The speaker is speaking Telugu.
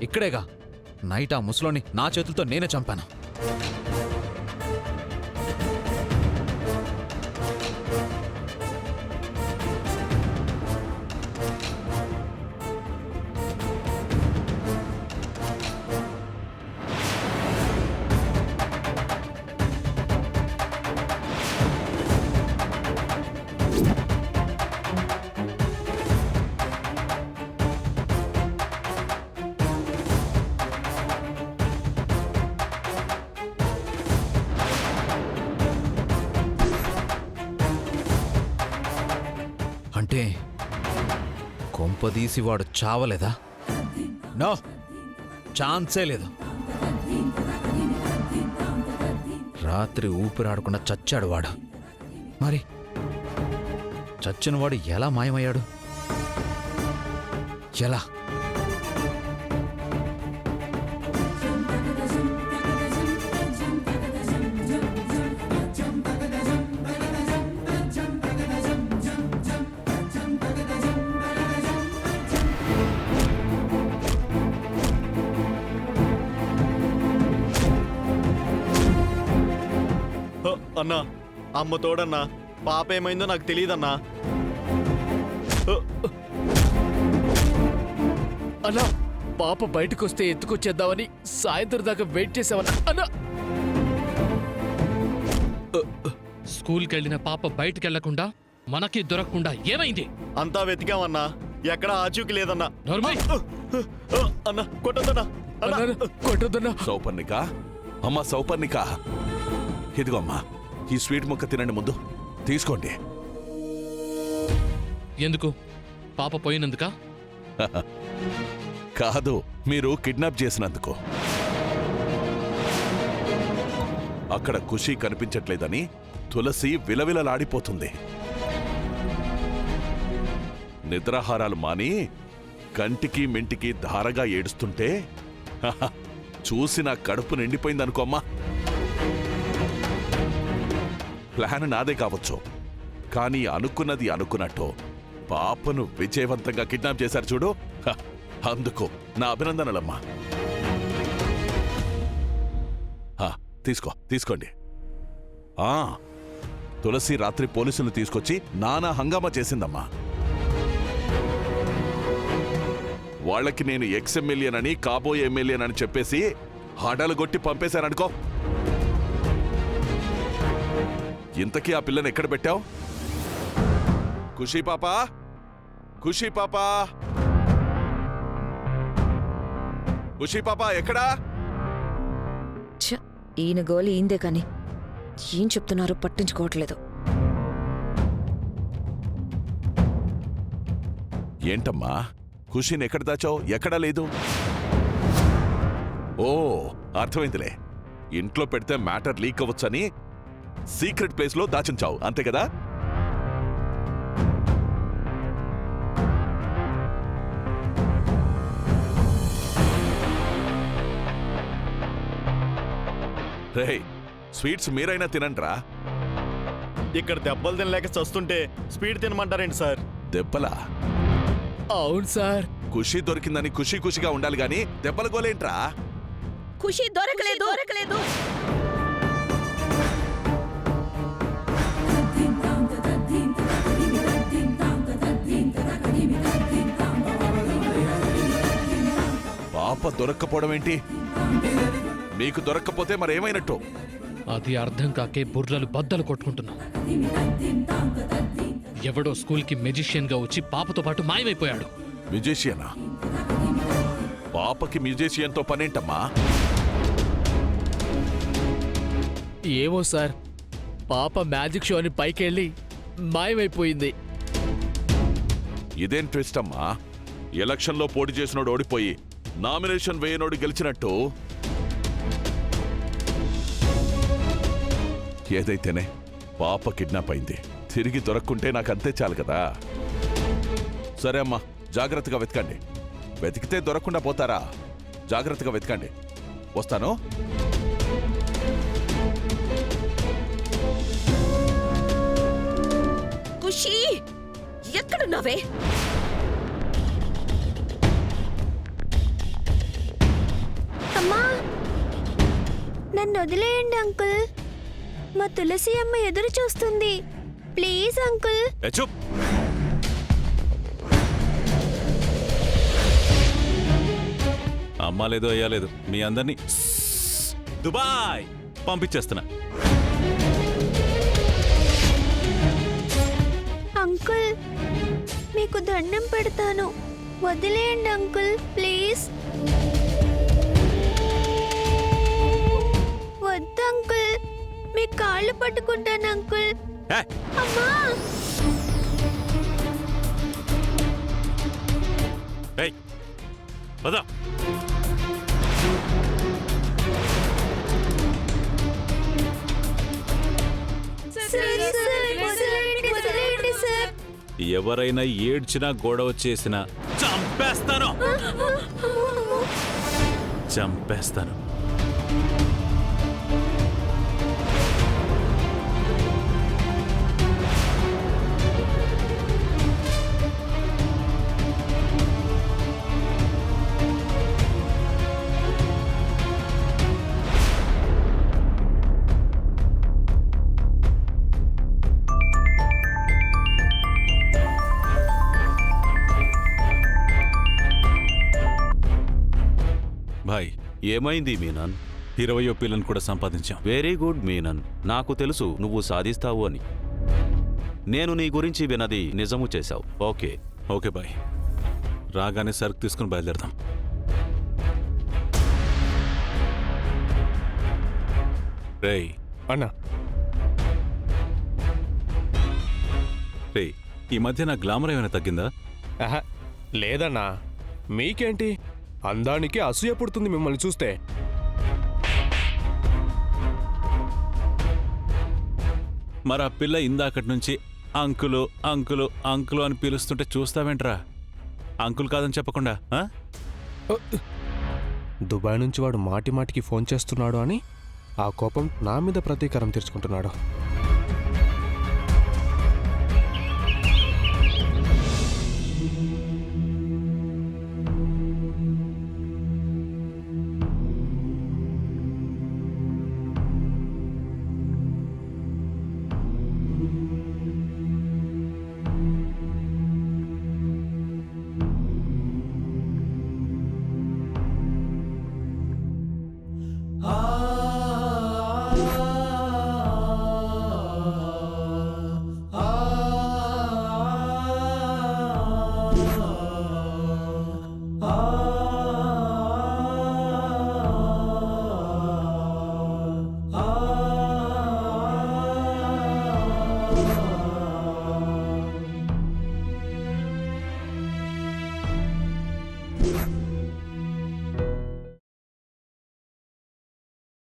ఇక్కడేగా నైట్ ఆ ముసలోని నా చేతులతో నేనే చంపాను. అంటే కొంపదీసి వాడు చావలేదా? నో, ఛాన్సే లేదు. రాత్రి ఊపిరాడకుండా చచ్చాడు వాడు. మరి చచ్చినవాడు ఎలా మాయమయ్యాడు? ఎలా? అన్నా, అమ్మ తోడన్నా, పాప ఏమైందో నాకు తెలియదన్నా. అన్నా, పాప బయటకు వస్తే ఎత్తుకొచ్చేద్దామని సాయంత్రం దాకా వెయిట్ చేసావన్నా. అన్నా, స్కూల్కి వెళ్ళిన పాప బయటికెళ్లకుండా మనకి దొరకకుండా ఏమైంది? అంతా వెతికామన్నా, ఎక్కడా ఆచూకి లేదన్నా. అన్నా కొట్టొద్దన్నా. కొట్టొద్దన్నా. సౌపర్ణిక, అమ్మా సౌపర్ణిక, ఇదిగో అమ్మా, ఈ స్వీట్ ముక్క తినండి. ముందు తీసుకోండి. ఎందుకు? పాప పోయినందుకా? కాదు, మీరు కిడ్నాప్ చేసినందుకు. అక్కడ ఖుషి కనిపించట్లేదని తులసి విలవిలలాడిపోతుంది. నిద్రాహారాలు మాని కంటికి మెంటికి ధారగా ఏడుస్తుంటే చూసి నా కడుపు నిండిపోయిందనుకోమ్మా. ప్లాన్ నాదే కావచ్చు, కానీ అనుకున్నది అనుకున్నట్టు పాపను విజయవంతంగా కిడ్నాప్ చేశారు చూడు, అందుకు నా అభినందనలమ్మా. తీసుకోండి. తులసి రాత్రి పోలీసులు తీసుకొచ్చి నానా హంగామా చేసిందమ్మా. వాళ్ళకి నేను ఎక్స్ ఎమ్మెల్యేనని, కాబోయే ఎమ్మెల్యేనని చెప్పేసి హడలుగొట్టి పంపేశారనుకో. ఇంతకీ ఆ పిల్లని ఎక్కడ పెట్టావు? ఖుషీ పాపా, ఖుషీ పాపా, ఖుషీ పాపా ఎక్కడా? ఈయన గోలి ఈందే కాని ఏం చెప్తున్నారో పట్టించుకోవట్లేదు. ఏంటమ్మా, ఖుషీని ఎక్కడ దాచావు? ఎక్కడా లేదు. ఓ, అర్థమైందిలే. ఇంట్లో పెడితే మ్యాటర్ లీక్ అవ్వచ్చని సీక్రెట్ ప్లేస్ లో దాచించావు, అంతే కదా? రేయ్, స్వీట్స్ మీరైనా తినండ్రా. ఇక్కడ దెబ్బలు తినలేక చస్తుంటే స్వీట్ తినమంటారేంటి సార్? దెబ్బలా? అవును సార్. ఖుషి దొరికిందని ఖుషి ఖుషిగా ఉండాలి గాని దెబ్బల గోలేంట్రా? ఖుషి దొరకలేదు. పాప దొరక్కపోవడం ఏంటి? మీకు దొరక్కపోతే మరేమైనట్టు? అది అర్థం కాకే బుర్రలు బద్దలు కొట్టుకుంటున్నాం. ఎవడో స్కూల్కి మెజిషియన్ గా వచ్చి పాపతో పాటు మాయమైపోయాడు. మ్యూజిషియనా? పాపకి మ్యూజిషియన్తో పనేంటమ్మా? ఏమో సార్, పాప మ్యాజిక్ షో అని పైకెళ్ళి మాయమైపోయింది. ఇదేం ట్విస్ట్ అమ్మా? ఎలక్షన్లో పోటీ చేసినోడు ఓడిపోయి నామినేషన్ వేయనోడు గెలిచినట్టు. ఏదైతేనే పాప కిడ్నాప్ అయింది. తిరిగి దొరక్కుంటే నాకంతే చాలు కదా. సరే అమ్మా, జాగ్రత్తగా వెతకండి. వెతికితే దొరకకుండా పోతారా? జాగ్రత్తగా వెతకండి. వస్తాను. ఖుషి, ఎక్కడున్నావే? నన్ను వదిలేయండి అంకుల్. మా తులసి అమ్మ ఎదురు చూస్తుంది. Please uncle. చూప్. అమ్మా లేదు అయ్యా లేదు, మీ అందరినీ దుబాయ్ పంపించేస్తున్నా. అంకుల్ మీకు దండం పెడతాను, వదిలేయండి అంకుల్ ప్లీజ్. వద్దు అంకుల్, మీ కాళ్ళు పట్టుకుంటాను అంకుల్. అమ్మా. పదా. ఎవరైనా ఏడ్చినా గొడవ చేసినా చంపేస్తాను, చంపేస్తాను. భాయ్, ఏమైంది మీనన్? 20వ పిల్లని కూడా సంపాదించాం. Very good Menon. నాకు తెలుసు నువ్వు సాధిస్తావు అని. నేను నీ గురించి విన్నది నిజము చేశావు. ఓకే ఓకే బాయ్, రాగానే సరుకు తీసుకుని బయలుదేరదాం. రేయ్ అన్నా, రేయ్, ఈ మధ్య నా గ్లామర్ ఏమైనా తగ్గిందా? ఆహా, లేదన్నా. మీకేంటి, అందానికి అసూయ పుడుతుంది మిమ్మల్ని చూస్తే. మరి ఆ పిల్ల ఇందాకటి నుంచి అంకులు అంకులు అంకులు అని పిలుస్తుంటే చూస్తావేంట్రా? అంకుల్ కాదని చెప్పకుండా ఆ? దుబాయ్ నుంచి వాడు మాటి మాటికి ఫోన్ చేస్తున్నాడు అని ఆ కోపం నా మీద ప్రతీకారం తీర్చుకుంటున్నాడు.